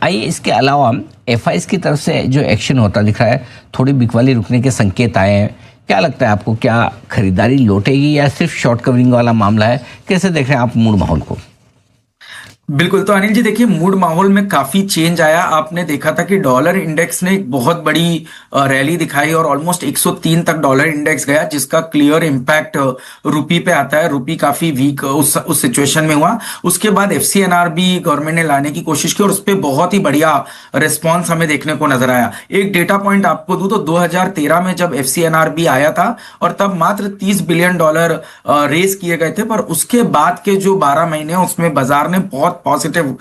आइए इसके अलावा एफआईज की तरफ से जो एक्शन होता दिख रहा है, थोड़ी बिकवाली रुकने के संकेत आए हैं। क्या लगता है आपको, क्या खरीदारी लौटेगी या सिर्फ शॉर्ट कवरिंग वाला मामला है? कैसे देख रहे हैं आप मूड माहौल को? बिल्कुल। तो अनिल जी देखिए, मूड माहौल में काफी चेंज आया। आपने देखा था कि डॉलर इंडेक्स ने एक बहुत बड़ी रैली दिखाई और ऑलमोस्ट 103 तक डॉलर इंडेक्स गया, जिसका क्लियर इम्पैक्ट रुपी पे आता है। रुपी काफी वीक उस सिचुएशन में हुआ। उसके बाद एफसीएनआरबी गवर्नमेंट ने लाने की कोशिश की और उस पर बहुत ही बढ़िया रिस्पॉन्स हमें देखने को नजर आया। एक डेटा पॉइंट आपको दूं तो 2013 में जब एफसीएनआरबी आया था और तब मात्र $30 बिलियन रेस किए गए थे, पर उसके बाद के जो 12 महीने उसमें बाजार ने बहुत पॉजिटिव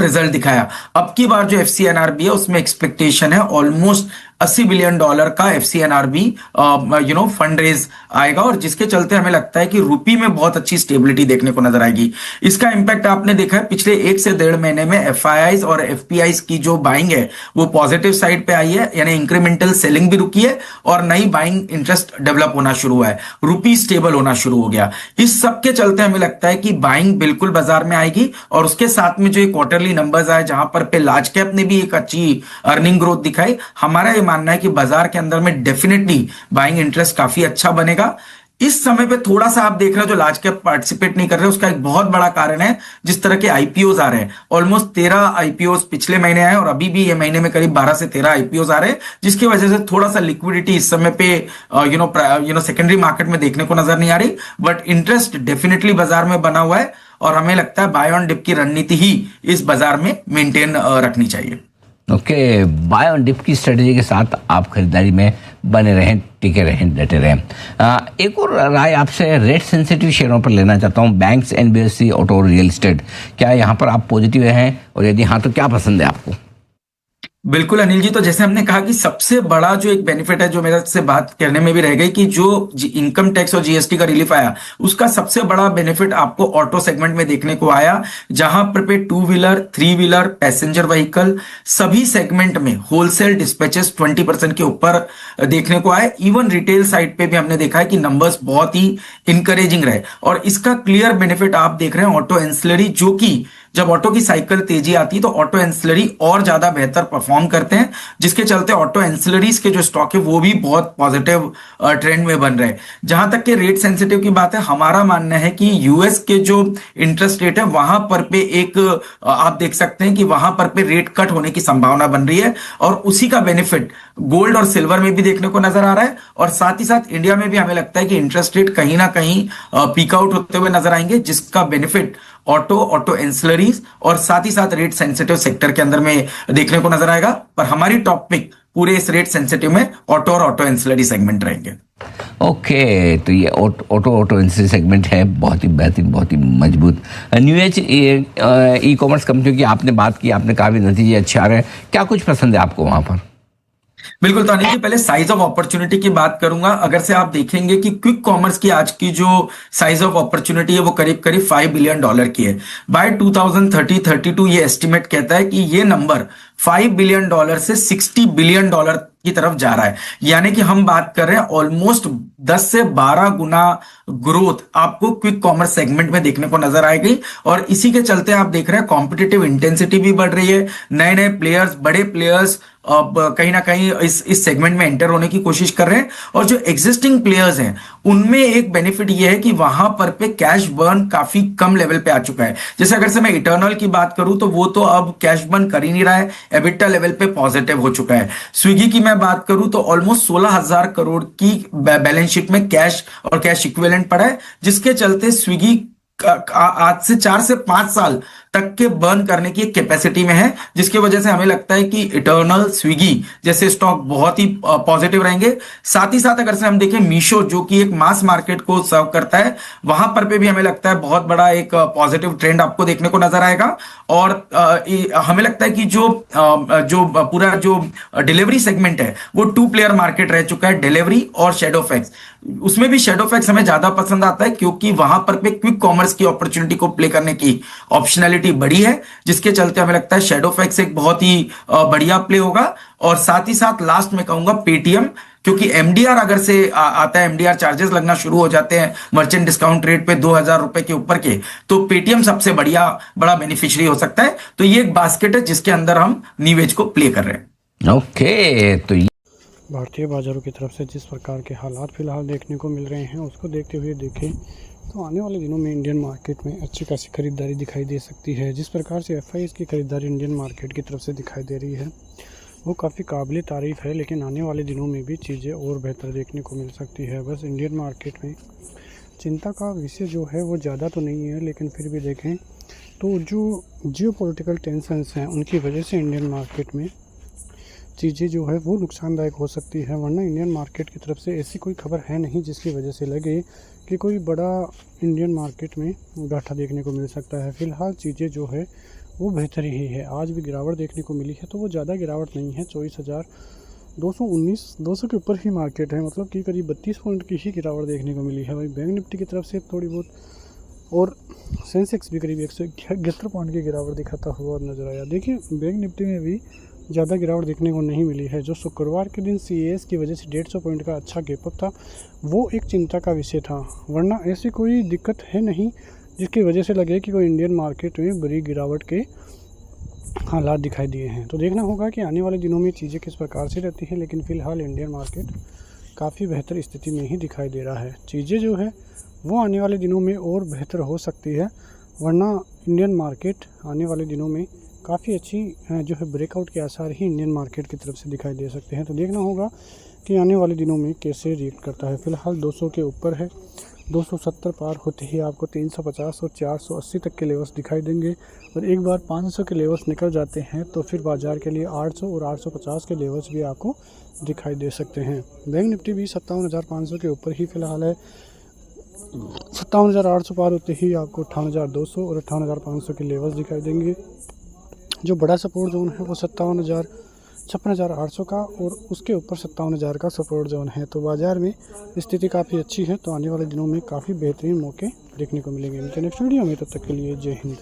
रिजल्ट दिखाया। अब की बार जो एफसीएनआरबी है उसमें एक्सपेक्टेशन है ऑलमोस्ट $80 बिलियन का एफसीएनआरबी फंड रेज आएगा, और जिसके चलते हमें लगता है कि रुपी में बहुत अच्छी स्टेबिलिटी देखने को नजर आएगी। इसका इंपैक्ट आपने देखा है पिछले 1 से 1.5 महीने में एफआईआईज और एफपीआईज की जो बाइंग है वो पॉजिटिव साइड पे आई है, यानी इंक्रीमेंटल सेलिंग भी रुकी है और नई बाइंग इंटरेस्ट डेवलप होना शुरू हुआ है। रुपी स्टेबल होना शुरू हो गया। इस सब के चलते हमें लगता है कि बाइंग बिल्कुल बाजार में आएगी, और उसके साथ में जो क्वार्टरली नंबर्स आए जहां पर पे लार्ज कैप ने भी एक अच्छी अर्निंग ग्रोथ दिखाई, हमारा ये मानना है कि बाजार के अंदर में डेफिनेटली बाइंग इंटरेस्ट काफी अच्छा बनेगा। इस समय पे थोड़ा सा आप देख रहे हो जो लार्ज कैप पार्टिसिपेट नहीं कर रहे, उसका एक बहुत बड़ा कारण है जिस तरह के आईपीओज आ रहे हैं। ऑलमोस्ट 13 आईपीओज पिछले महीने आए और अभी भी ये महीने में करीब 12 से 13 आईपीओज आ रहे हैं, जिसकी वजह से थोड़ा सा लिक्विडिटी इस समय पे सेकेंडरी मार्केट में देखने को नजर नहीं आ रही। बट इंटरेस्ट डेफिनेटली बाजार में बना हुआ है और हमें लगता है बाय ऑन डिप की रणनीति ही इस बाजार में मेंटेन रखनी चाहिए। ओके, बाय ऑन डिप की स्ट्रेटेजी के साथ आप खरीदारी में बने रहें, टिके रहें, डटे रहें। एक और राय आपसे रेट सेंसिटिव शेयरों पर लेना चाहता हूं, banks, NBFC, auto, real estate. क्या यहाँ पर आप पॉजिटिव हैं, और यदि हाँ तो क्या पसंद है आपको? बिल्कुल अनिल जी, तो जैसे हमने कहा कि सबसे बड़ा जो एक बेनिफिट है जो मेरे से बात करने में भी रह गई कि जो इनकम टैक्स और जीएसटी का रिलीफ आया, उसका सबसे बड़ा बेनिफिट आपको ऑटो सेगमेंट में देखने को आया, जहां पर पे 2 व्हीलर, 3 व्हीलर, पैसेंजर व्हीकल सभी सेगमेंट में होलसेल डिस्पैचेस 20% के ऊपर देखने को आए। इवन रिटेल साइड पे भी हमने देखा है कि नंबर्स बहुत ही इंकरेजिंग रहे, और इसका क्लियर बेनिफिट आप देख रहे हैं ऑटो एंसिलरी, जो कि जब ऑटो की साइकिल तेजी आती है तो ऑटो एंसिलरी और ज्यादा बेहतर परफॉर्म करते हैं, जिसके चलते ऑटो एंसिलरीज के जो स्टॉक है वो भी बहुत पॉजिटिव ट्रेंड में बन रहे हैं। जहां तक के रेट सेंसिटिव की बात है, हमारा मानना है कि यूएस के जो इंटरेस्ट रेट है वहां पर पे एक आप देख सकते हैं कि वहां पर पे रेट कट होने की संभावना बन रही है, और उसी का बेनिफिट गोल्ड और सिल्वर में भी देखने को नजर आ रहा है। और साथ ही साथ इंडिया में भी हमें लगता है कि इंटरेस्ट रेट कहीं ना कहीं पीक आउट होते हुए नजर आएंगे, जिसका बेनिफिट ऑटो एंसिलरीज और साथ ही साथ रेट सेंसिटिव सेक्टर के अंदर में देखने को नजर आएगा। पर हमारी टॉप पिक पूरे इस रेट सेंसिटिव में ऑटो और ऑटो एंसिलरी सेगमेंट रहेंगे। ओके, तो ये ऑटो एंसिलरी सेगमेंट है बहुत ही बेहतरीन, बहुत ही मजबूत। न्यू एज ई कॉमर्स कंपनियों की आपने बात की, आपने कहा भी नतीजे अच्छे आ रहे हैं, क्या कुछ पसंद है आपको वहां पर? बिल्कुल। तो अनिल जी, पहले साइज ऑफ अपॉर्चुनिटी की बात करूंगा। अगर से आप देखेंगे कि क्विक कॉमर्स की आज की जो साइज ऑफ अपॉर्चुनिटी है वो करीब करीब $5 बिलियन की है। बाय 2030-32 ये एस्टिमेट कहता है कि ये नंबर $5 बिलियन से $60 बिलियन की तरफ जा रहा है, यानी कि हम बात कर रहे हैं ऑलमोस्ट 10 से 12 गुना ग्रोथ आपको क्विक कॉमर्स सेगमेंट में देखने को नजर आएगी। और इसी के चलते आप देख रहे हैं कॉम्पिटिटिव इंटेंसिटी भी बढ़ रही है, नए नए प्लेयर्स, बड़े प्लेयर्स अब कहीं ना कहीं इस सेगमेंट में एंटर होने की कोशिश कर रहे हैं। और जो एग्जिस्टिंग प्लेयर्स हैं उनमें एक बेनिफिट ये है कि वहां पर पे कैश बर्न काफी कम लेवल पे आ चुका है। जैसे अगर से मैं इटर्नल की बात करूं तो वो तो अब कैश बर्न कर ही नहीं रहा है, एबिटा लेवल पे पॉजिटिव हो चुका है। स्विगी की मैं बात करूं तो ऑलमोस्ट 16,000 करोड़ की बैलेंस शीट में कैश और कैश इक्विवेलेंट पड़ा है, जिसके चलते स्विगी आज से 4 से 5 साल तक के बर्न करने की कैपेसिटी में है, जिसकी वजह से हमें लगता है कि इटर्नल, स्विगी जैसे स्टॉक बहुत ही पॉजिटिव रहेंगे। साथ ही साथ अगर से हम देखें मीशो, जो कि एक मास मार्केट को सर्व करता है, वहां पर पे भी हमें लगता है बहुत बड़ा एक पॉजिटिव ट्रेंड आपको देखने को नजर आएगा। और हमें लगता है कि जो पूरा जो डिलीवरी सेगमेंट है वो 2 प्लेयर मार्केट रह चुका है, डिलीवरी और शैडोफैक्स। उसमें भी शैडोफैक्स हमें ज्यादा पसंद आता है क्योंकि वहां पर पे क्विक कॉमर्स की अपॉर्चुनिटी को प्ले करने की ऑप्शनैलिटी बड़ी है, जिसके चलते हमें लगता है शैडोफैक्स एक बहुत ही बढ़िया प्ले होगा। और साथ ही साथ लास्ट में कहूंगा पेटीएम, क्योंकि एमडीआर अगर से आता है, एमडीआर चार्जेस लगना शुरू हो जाते हैं मर्चेंट डिस्काउंट रेट पे 2,000 रुपए के ऊपर के, तो पेटीएम सबसे बड़ा बेनिफिशियरी हो सकता है। तो ये एक बास्केट है जिसके अंदर हम नीवेज को प्ले कर रहे हैं। ओके, तो भारतीय बाजारों की तरफ से जिस प्रकार के हालात फिलहाल देखने को मिल रहे हैं उसको देखते हुए देखें तो आने वाले दिनों में इंडियन मार्केट में अच्छी खासी खरीदारी दिखाई दे सकती है। जिस प्रकार से एफआईएस की खरीदारी इंडियन मार्केट की तरफ से दिखाई दे रही है वो काफ़ी काबिल तारीफ़ है, लेकिन आने वाले दिनों में भी चीज़ें और बेहतर देखने को मिल सकती है। बस इंडियन मार्केट में चिंता का विषय जो है वो ज़्यादा तो नहीं है, लेकिन फिर भी देखें तो जो जियोपॉलिटिकल टेंशन्स हैं उनकी वजह से इंडियन मार्केट में चीज़ें जो है वो नुकसानदायक हो सकती है। वरना इंडियन मार्केट की तरफ से ऐसी कोई खबर है नहीं जिसकी वजह से लगे कि कोई बड़ा इंडियन मार्केट में घाटा देखने को मिल सकता है। फ़िलहाल चीज़ें जो है वो बेहतर ही है। आज भी गिरावट देखने को मिली है तो वो ज़्यादा गिरावट नहीं है, 24,219 के ऊपर ही मार्केट है, मतलब कि करीब 32 पॉइंट की ही गिरावट देखने को मिली है। वही बैंक निफ्टी की तरफ से थोड़ी बहुत और सेंसेक्स भी करीब 171 पॉइंट की गिरावट दिखाता हुआ नजर आया। देखिए बैंक निफ्टी में भी ज़्यादा गिरावट देखने को नहीं मिली है। जो शुक्रवार के दिन CAS की वजह से 150 पॉइंट का अच्छा गैप अप था वो एक चिंता का विषय था, वरना ऐसी कोई दिक्कत है नहीं जिसकी वजह से लगे कि कोई इंडियन मार्केट में बड़ी गिरावट के हालात दिखाई दिए हैं। तो देखना होगा कि आने वाले दिनों में चीज़ें किस प्रकार से रहती हैं, लेकिन फ़िलहाल इंडियन मार्केट काफ़ी बेहतर स्थिति में ही दिखाई दे रहा है। चीज़ें जो है वो आने वाले दिनों में और बेहतर हो सकती है, वरना इंडियन मार्केट आने वाले दिनों में काफ़ी अच्छी जो है ब्रेकआउट के आसार ही इंडियन मार्केट की तरफ से दिखाई दे सकते हैं। तो देखना होगा कि आने वाले दिनों में कैसे रिएक्ट करता है। फ़िलहाल 200 के ऊपर है, 270 पार होते ही आपको 350 और 480 तक के लेवल्स दिखाई देंगे, और एक बार 500 के लेवल्स निकल जाते हैं तो फिर बाज़ार के लिए 800 और 850 के लेवल्स भी आपको दिखाई दे सकते हैं। बैंक निफ्टी भी 57,500 के ऊपर ही फ़िलहाल है, 57,800 पार होते ही आपको 58,200 और 58,500 के लेवल्स दिखाई देंगे। जो बड़ा सपोर्ट जोन है वो 56,800 का और उसके ऊपर 57,000 का सपोर्ट जोन है। तो बाज़ार में स्थिति काफ़ी अच्छी है, तो आने वाले दिनों में काफ़ी बेहतरीन मौके देखने को मिलेंगे। नेक्स्ट वीडियो में, तब तक के लिए जय हिंद।